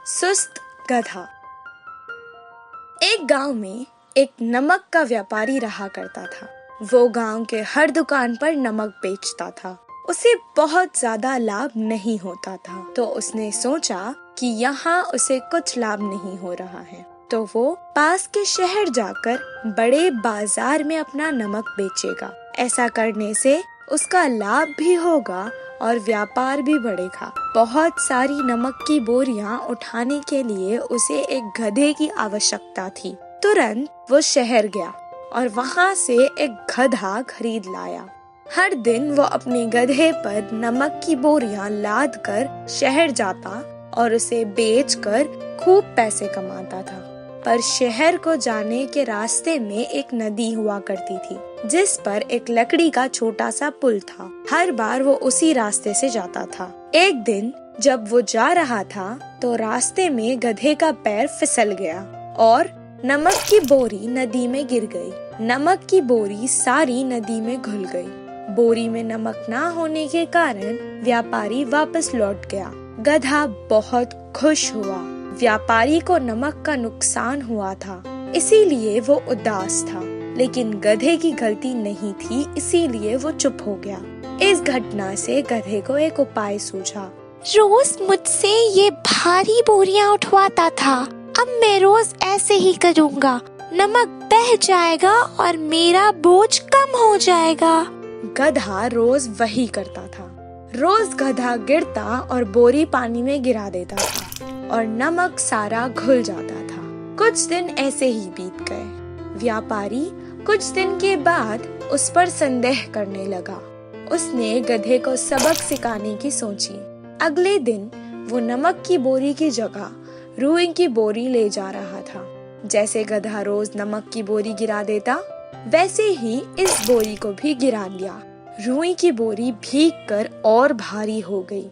सुस्त गधा। एक गांव में एक नमक का व्यापारी रहा करता था। वो गांव के हर दुकान पर नमक बेचता था। उसे बहुत ज्यादा लाभ नहीं होता था, तो उसने सोचा कि यहाँ उसे कुछ लाभ नहीं हो रहा है, तो वो पास के शहर जाकर बड़े बाजार में अपना नमक बेचेगा। ऐसा करने से उसका लाभ भी होगा और व्यापार भी बढ़ेगा। बहुत सारी नमक की बोरियां उठाने के लिए उसे एक गधे की आवश्यकता थी। तुरंत वो शहर गया और वहाँ से एक गधा खरीद लाया। हर दिन वो अपने गधे पर नमक की बोरियां लाद कर शहर जाता और उसे बेचकर खूब पैसे कमाता था। पर शहर को जाने के रास्ते में एक नदी हुआ करती थी, जिस पर एक लकड़ी का छोटा सा पुल था। हर बार वो उसी रास्ते से जाता था। एक दिन जब वो जा रहा था तो रास्ते में गधे का पैर फिसल गया और नमक की बोरी नदी में गिर गई। नमक की बोरी सारी नदी में घुल गई। बोरी में नमक ना होने के कारण व्यापारी वापस लौट गया। गधा बहुत खुश हुआ। व्यापारी को नमक का नुकसान हुआ था, इसीलिए वो उदास था। लेकिन गधे की गलती नहीं थी, इसीलिए वो चुप हो गया। इस घटना से गधे को एक उपाय सूझा। रोज मुझसे ये भारी बोरियां उठवाता था, अब मैं रोज ऐसे ही करूँगा। नमक बह जाएगा और मेरा बोझ कम हो जाएगा। गधा रोज वही करता था। रोज गधा गिरता और बोरी पानी में गिरा देता था और नमक सारा घुल जाता था। कुछ दिन ऐसे ही बीत गए। व्यापारी कुछ दिन के बाद उस पर संदेह करने लगा। उसने गधे को सबक सिखाने की सोची। अगले दिन वो नमक की बोरी की जगह रुई की बोरी ले जा रहा था। जैसे गधा रोज नमक की बोरी गिरा देता, वैसे ही इस बोरी को भी गिरा लिया। रुई की बोरी भीगकर और भारी हो गई।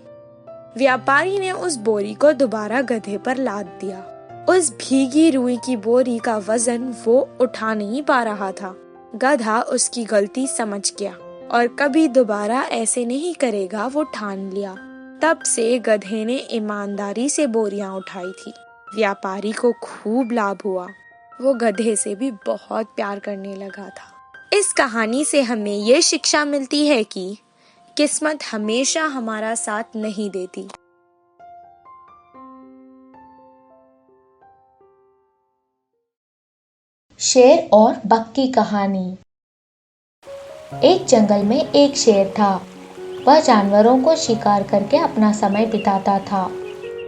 व्यापारी ने उस बोरी को दोबारा गधे पर लाद दिया। उस भीगी रुई की बोरी का वजन वो उठा नहीं पा रहा था। गधा उसकी गलती समझ गया और कभी दोबारा ऐसे नहीं करेगा, वो ठान लिया। तब से गधे ने ईमानदारी से बोरियां उठाई थी। व्यापारी को खूब लाभ हुआ। वो गधे से भी बहुत प्यार करने लगा था। इस कहानी से हमें ये शिक्षा मिलती है कि किस्मत हमेशा हमारा साथ नहीं देती। शेर और बक की कहानी। एक जंगल में एक शेर था। वह जानवरों को शिकार करके अपना समय बिताता था।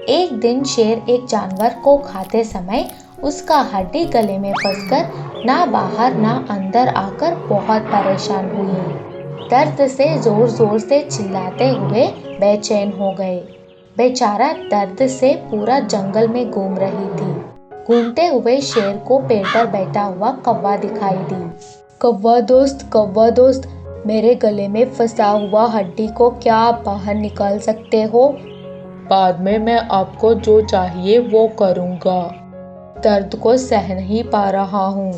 एक दिन शेर एक जानवर को खाते समय उसका हड्डी गले में फंसकर ना बाहर ना अंदर आकर बहुत परेशान हुई। दर्द से जोर जोर से चिल्लाते हुए बेचैन हो गए। बेचारा दर्द से पूरा जंगल में घूम रही थी। घूमते हुए शेर को पेड़ पर बैठा हुआ कौवा दिखाई दी। कौवा दोस्त, मेरे गले में फंसा हुआ हड्डी को क्या आप बाहर निकाल सकते हो? बाद में मैं आपको जो चाहिए वो करूँगा। दर्द को सह नहीं पा रहा हूँ।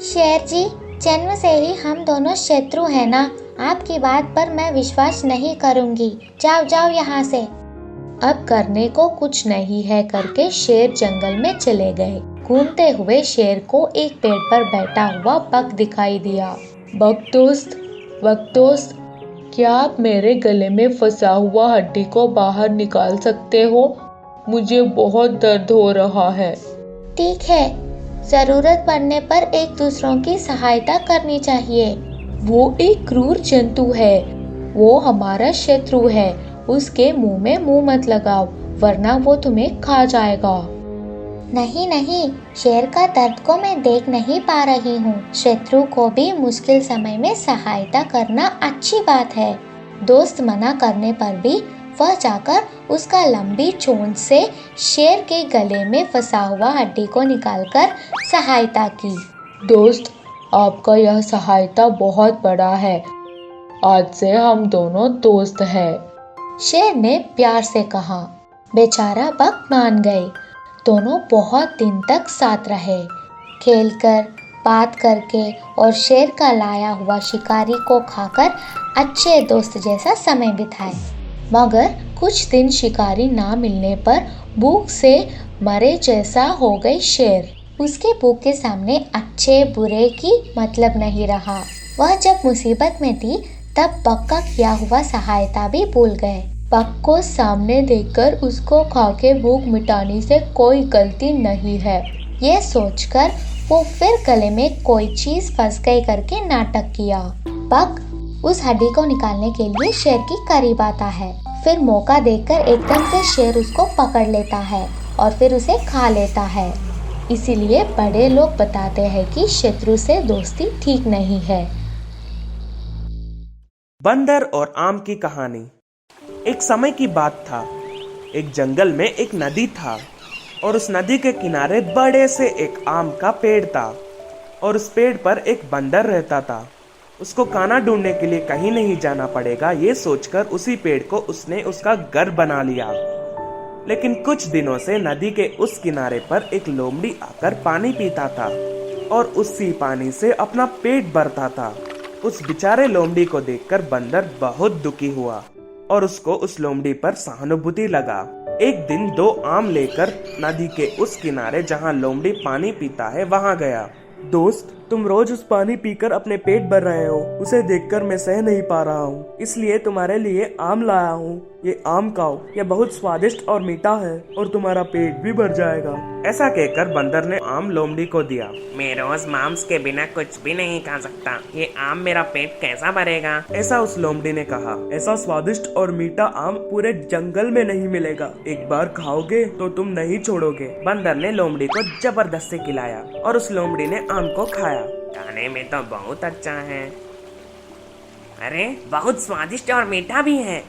शेर जी, जन्म से ही हम दोनों शत्रु हैं ना। आपकी बात पर मैं विश्वास नहीं करूँगी। जाओ यहाँ से। अब करने को कुछ नहीं है करके शेर जंगल में चले गए। घूमते हुए शेर को एक पेड़ पर बैठा हुआ बक दिखाई दिया। बक दोस्त, क्या आप मेरे गले में फंसा हुआ हड्डी को बाहर निकाल सकते हो? मुझे बहुत दर्द हो रहा है। ठीक है, जरूरत पड़ने पर एक दूसरों की सहायता करनी चाहिए। वो एक क्रूर जंतु है, वो हमारा शत्रु है। उसके मुंह में मुंह मत लगाओ, वरना वो तुम्हें खा जाएगा। नहीं, शेर का दर्द को मैं देख नहीं पा रही हूँ। शत्रु को भी मुश्किल समय में सहायता करना अच्छी बात है। दोस्त मना करने पर भी वह जाकर उसका लंबी चोंच से शेर के गले में फंसा हुआ हड्डी को निकालकर सहायता की। दोस्त, आपका यह सहायता बहुत बड़ा है। आज से हम दोनों दोस्त हैं। शेर ने प्यार से कहा। बेचारा बक मान गए। दोनों बहुत दिन तक साथ रहे, खेलकर, बात करके और शेर का लाया हुआ शिकारी को खाकर अच्छे दोस्त जैसा समय बिताए। मगर कुछ दिन शिकारी ना मिलने पर भूख से मरे जैसा हो गई शेर। उसके भूख के सामने अच्छे बुरे की मतलब नहीं रहा। वह जब मुसीबत में थी तब बक का किया हुआ सहायता भी भूल गए। बक को सामने देखकर उसको खाके भूख मिटाने से कोई गलती नहीं है, ये सोचकर वो फिर गले में कोई चीज फंस गई करके नाटक किया। बक उस हड्डी को निकालने के लिए शेर के करीब आता है। फिर मौका देखकर एकदम से शेर उसको पकड़ लेता है और फिर उसे खा लेता है। इसीलिए बड़े लोग बताते हैं कि शत्रु से दोस्ती ठीक नहीं है। बंदर और आम की कहानी। एक समय की बात था, एक जंगल में एक नदी था और उस नदी के किनारे बड़े से एक आम का पेड़ था और उस पेड़ पर एक बंदर रहता था। उसको खाना ढूंढने के लिए कहीं नहीं जाना पड़ेगा, ये सोचकर उसी पेड़ को उसने उसका घर बना लिया। लेकिन कुछ दिनों से नदी के उस किनारे पर एक लोमड़ी आकर पानी पीता था और उसी पानी से अपना पेट भरता था। उस बेचारे लोमड़ी को देखकर बंदर बहुत दुखी हुआ और उसको उस लोमड़ी पर सहानुभूति लगा। एक दिन 2 आम लेकर नदी के उस किनारे जहाँ लोमड़ी पानी पीता है वहाँ गया। दोस्त, तुम रोज उस पानी पीकर अपने पेट भर रहे हो, उसे देखकर मैं सह नहीं पा रहा हूँ, इसलिए तुम्हारे लिए आम लाया हूँ। ये आम खाओ, ये बहुत स्वादिष्ट और मीठा है और तुम्हारा पेट भी भर जाएगा। ऐसा कहकर बंदर ने आम लोमड़ी को दिया। मैं रोज मांस के बिना कुछ भी नहीं खा सकता, ये आम मेरा पेट कैसा भरेगा? ऐसा उस लोमड़ी ने कहा। ऐसा स्वादिष्ट और मीठा आम पूरे जंगल में नहीं मिलेगा, एक बार खाओगे तो तुम नहीं छोड़ोगे। बंदर ने लोमड़ी को जबरदस्ती खिलाया और उस लोमड़ी ने आम को खाया। खाने में तो बहुत अच्छा है, अरे बहुत स्वादिष्ट और मीठा भी है।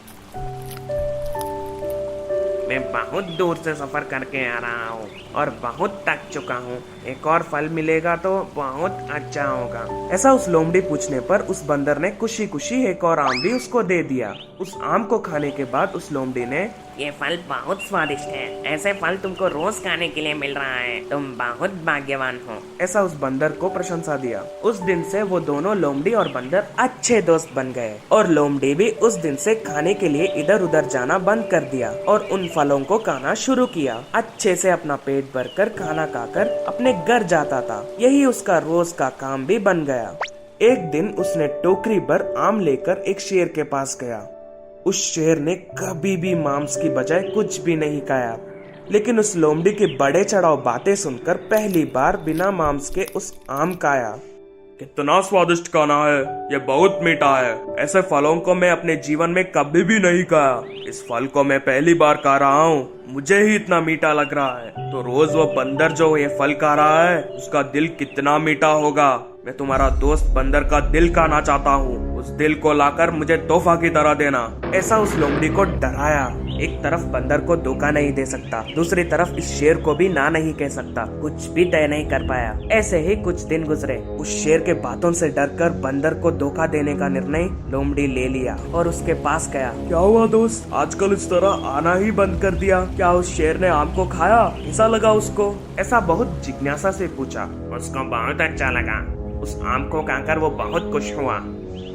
मैं बहुत दूर से सफर करके आ रहा हूँ और बहुत थक चुका हूँ, एक और फल मिलेगा तो बहुत अच्छा होगा। ऐसा उस लोमड़ी पूछने पर उस बंदर ने खुशी खुशी एक और आम भी उसको दे दिया। उस आम को खाने के बाद उस लोमड़ी ने, ये फल बहुत स्वादिष्ट है, ऐसे फल तुमको रोज खाने के लिए मिल रहा है, तुम बहुत भाग्यवान हो। ऐसा उस बंदर को प्रशंसा दिया। उस दिन से वो दोनों लोमड़ी और बंदर अच्छे दोस्त बन गए और लोमड़ी भी उस दिन से खाने के लिए इधर उधर जाना बंद कर दिया और उन फलों को खाना शुरू किया। अच्छे से अपना पेट भरकर खाना खाकर अपने घर जाता था। यही उसका रोज का काम भी बन गया। एक दिन उसने टोकरी भर आम लेकर एक शेर के पास गया। उस शेर ने कभी भी मांस की बजाय कुछ भी नहीं खाया, लेकिन उस लोमड़ी की बड़े चढ़ाव बातें सुनकर पहली बार बिना मांस के उस आम खाया। कितना स्वादिष्ट खाना है, ये बहुत मीठा है, ऐसे फलों को मैं अपने जीवन में कभी भी नहीं खाया। इस फल को मैं पहली बार खा रहा हूँ, मुझे ही इतना मीठा लग रहा है, तो रोज वो बंदर जो ये फल खा रहा है उसका दिल कितना मीठा होगा। मैं तुम्हारा दोस्त बंदर का दिल खाना चाहता हूँ, उस दिल को लाकर मुझे तोहफा की तरह देना। ऐसा उस लोमड़ी को डराया। एक तरफ बंदर को धोखा नहीं दे सकता, दूसरी तरफ इस शेर को भी ना नहीं कह सकता, कुछ भी तय नहीं कर पाया। ऐसे ही कुछ दिन गुजरे। उस शेर के बातों से डरकर बंदर को धोखा देने का निर्णय लोमड़ी ले लिया और उसके पास गया। क्या हुआ दोस्त, आजकल इस तरह आना ही बंद कर दिया, क्या उस शेर ने आम को खाया, कैसा लगा उसको? ऐसा बहुत जिज्ञासा से पूछा। उसको बहुत अच्छा लगा, उस आम को खाकर वो बहुत खुश हुआ।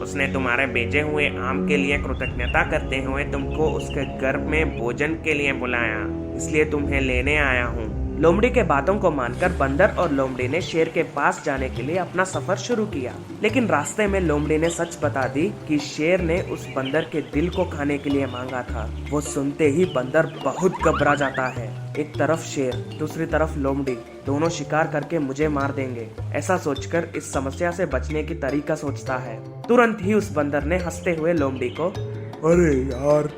उसने तुम्हारे भेजे हुए आम के लिए कृतज्ञता करते हुए तुमको उसके घर में भोजन के लिए बुलाया, इसलिए तुम्हें लेने आया हूँ। लोमड़ी के बातों को मानकर बंदर और लोमड़ी ने शेर के पास जाने के लिए अपना सफर शुरू किया। लेकिन रास्ते में लोमड़ी ने सच बता दी कि शेर ने उस बंदर के दिल को खाने के लिए मांगा था। वो सुनते ही बंदर बहुत घबरा जाता है। एक तरफ शेर, दूसरी तरफ लोमड़ी, दोनों शिकार करके मुझे मार देंगे। ऐसा सोचकर इस समस्या से बचने की तरीका सोचता है। तुरंत ही उस बंदर ने हंसते हुए लोमड़ी को, अरे यार,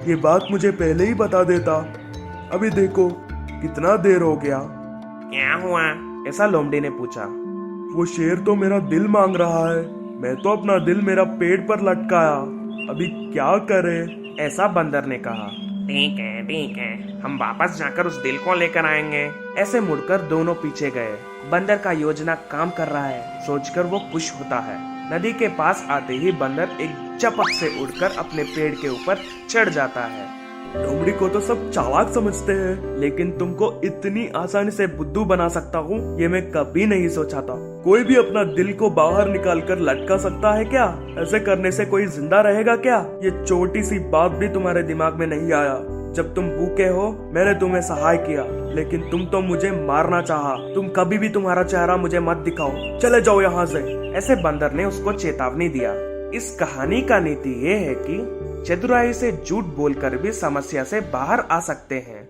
ये बात मुझे पहले ही बता देता, अभी देखो कितना देर हो गया। क्या हुआ? ऐसा लोमड़ी ने पूछा। वो शेर तो मेरा दिल मांग रहा है, मैं तो अपना दिल मेरा पेट पर लटकाया, अभी क्या करें? ऐसा बंदर ने कहा। ठीक है, हम वापस जाकर उस दिल को लेकर आएंगे। ऐसे मुड़कर दोनों पीछे गए। बंदर का योजना काम कर रहा है सोचकर वो खुश होता है। नदी के पास आते ही बंदर एक झपक से उड़कर अपने पेड़ के ऊपर चढ़ जाता है। लोमड़ी को तो सब चालाक समझते हैं, लेकिन तुमको इतनी आसानी से बुद्धू बना सकता हूँ ये मैं कभी नहीं सोचा था। कोई भी अपना दिल को बाहर निकाल कर लटका सकता है क्या? ऐसे करने से कोई जिंदा रहेगा क्या? ये छोटी सी बात भी तुम्हारे दिमाग में नहीं आया? जब तुम भूखे हो मैंने तुम्हें सहाय किया, लेकिन तुम तो मुझे मारना चाहा। तुम कभी भी तुम्हारा चेहरा मुझे मत दिखाओ, चले जाओ यहाँ से। ऐसे बंदर ने उसको चेतावनी दिया। इस कहानी का नीति ये है कि चतुराई से झूठ बोलकर भी समस्या से बाहर आ सकते हैं।